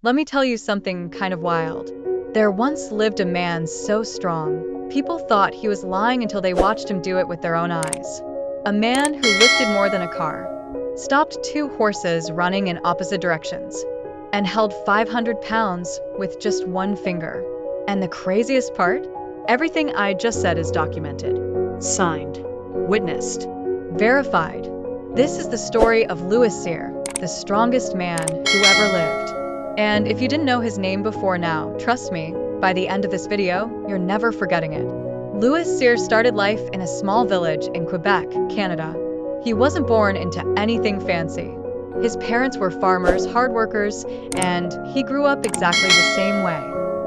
Let me tell you something kind of wild. There once lived a man so strong, people thought he was lying until they watched him do it with their own eyes. A man who lifted more than a car, stopped two horses running in opposite directions, and held 500 pounds with just one finger. And the craziest part? Everything I just said is documented, signed, witnessed, verified. This is the story of Louis Cyr, the strongest man who ever lived. And if you didn't know his name before now, trust me, by the end of this video, you're never forgetting it. Louis Cyr started life in a small village in Quebec, Canada. He wasn't born into anything fancy. His parents were farmers, hard workers, and he grew up exactly the same way.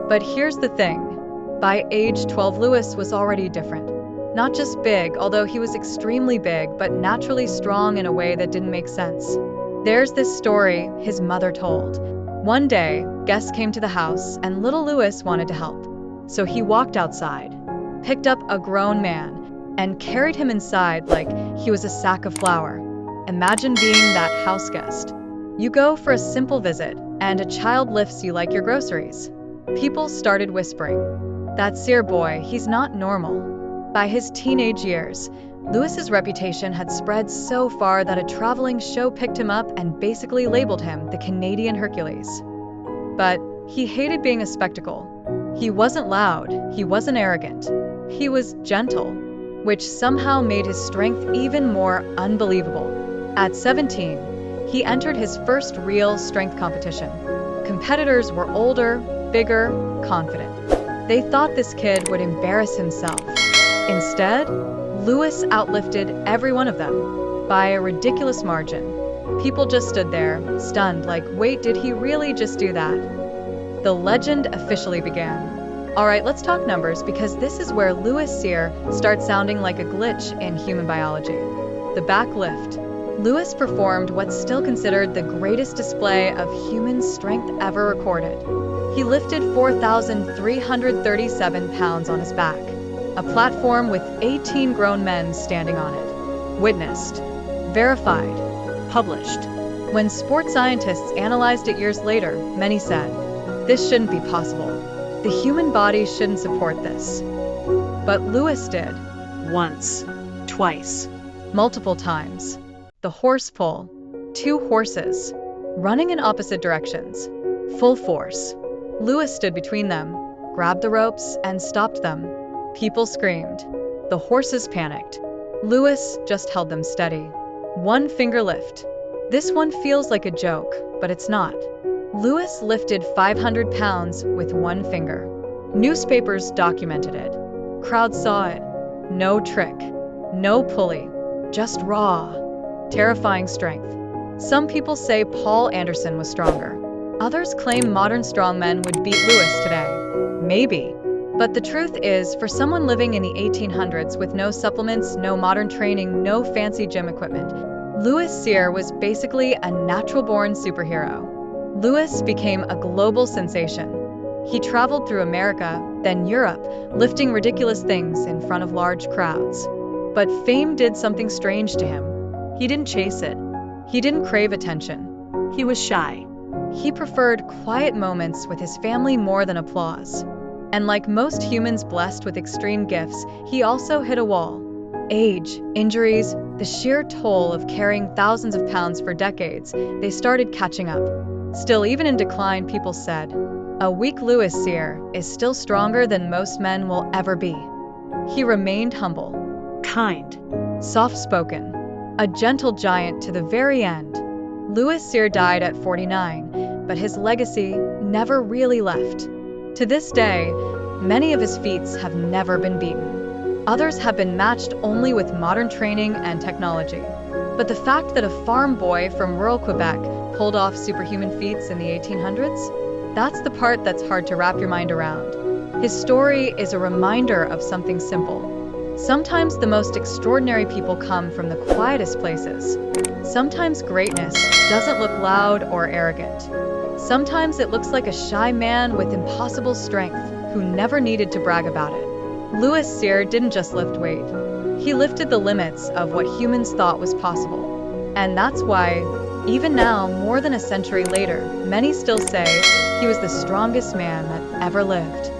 But here's the thing. By age 12, Louis was already different. Not just big, although he was extremely big, but naturally strong in a way that didn't make sense. There's this story his mother told. One day, guests came to the house, and little Louis wanted to help. So he walked outside, picked up a grown man, and carried him inside like he was a sack of flour. Imagine being that house guest. You go for a simple visit, and a child lifts you like your groceries. People started whispering, "That Cyr boy, he's not normal." By his teenage years, Louis's reputation had spread so far that a traveling show picked him up and basically labeled him the Canadian Hercules. But he hated being a spectacle. He wasn't loud, he wasn't arrogant. He was gentle, which somehow made his strength even more unbelievable. At 17, he entered his first real strength competition. Competitors were older, bigger, confident. They thought this kid would embarrass himself. Instead, Louis outlifted every one of them by a ridiculous margin. People just stood there, stunned, like, wait, did he really just do that? The legend officially began. Alright, let's talk numbers, because this is where Louis Cyr starts sounding like a glitch in human biology. The back lift. Louis performed what's still considered the greatest display of human strength ever recorded. He lifted 4,337 pounds on his back. A platform with 18 grown men standing on it. Witnessed, verified, published. When sports scientists analyzed it years later, many said, this shouldn't be possible. The human body shouldn't support this. But Louis did. Once, twice, multiple times. The horse pull. Two horses, running in opposite directions. Full force. Louis stood between them, grabbed the ropes, and stopped them. People screamed. The horses panicked. Louis just held them steady. One finger lift. This one feels like a joke, but it's not. Louis lifted 500 pounds with one finger. Newspapers documented it. Crowds saw it. No trick. No pulley. Just raw, terrifying strength. Some people say Paul Anderson was stronger. Others claim modern strongmen would beat Louis today. Maybe. But the truth is, for someone living in the 1800s with no supplements, no modern training, no fancy gym equipment, Louis Cyr was basically a natural-born superhero. Louis became a global sensation. He traveled through America, then Europe, lifting ridiculous things in front of large crowds. But fame did something strange to him. He didn't chase it. He didn't crave attention. He was shy. He preferred quiet moments with his family more than applause. And like most humans blessed with extreme gifts, he also hit a wall. Age, injuries, the sheer toll of carrying thousands of pounds for decades, they started catching up. Still, even in decline, people said, a weak Louis Cyr is still stronger than most men will ever be. He remained humble, kind, soft-spoken, a gentle giant to the very end. Louis Cyr died at 49, but his legacy never really left. To this day, many of his feats have never been beaten. Others have been matched only with modern training and technology. But the fact that a farm boy from rural Quebec pulled off superhuman feats in the 1800s, that's the part that's hard to wrap your mind around. His story is a reminder of something simple. Sometimes the most extraordinary people come from the quietest places. Sometimes greatness doesn't look loud or arrogant. Sometimes it looks like a shy man with impossible strength who never needed to brag about it. Louis Cyr didn't just lift weight. He lifted the limits of what humans thought was possible. And that's why, even now, more than a century later, many still say, He was the strongest man that ever lived.